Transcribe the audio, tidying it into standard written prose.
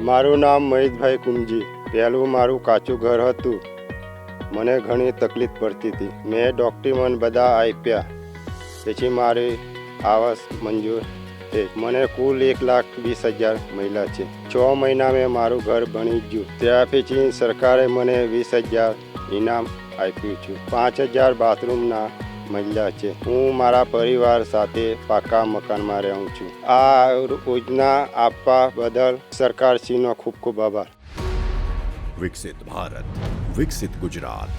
મારું નામ મહેશભાઈ કુંજી. પહેલું મારું કાચું ઘર હતું. મને ઘણી તકલીફ પડતી હતી. મેં ડૉક્યુમેન્ટ બધા આપ્યા, પછી મારી આવાસ મંજૂર થઈ. મને કુલ 1,20,000 મળ્યા છે. 6 મહિના મેં મારું ઘર બની ગયું. ત્યાર પછી સરકારે મને 20,000 ઇનામ આપ્યું છે. 5,000 બાથરૂમના મળ્યા છે. હું મારા પરિવાર સાથે પાકા મકાનમાં રહું છું. આ યોજના આપવા બદલ સરકારશ્રીનો ખૂબ ખૂબ આભાર. વિકસિત ભારત, વિકસિત ગુજરાત.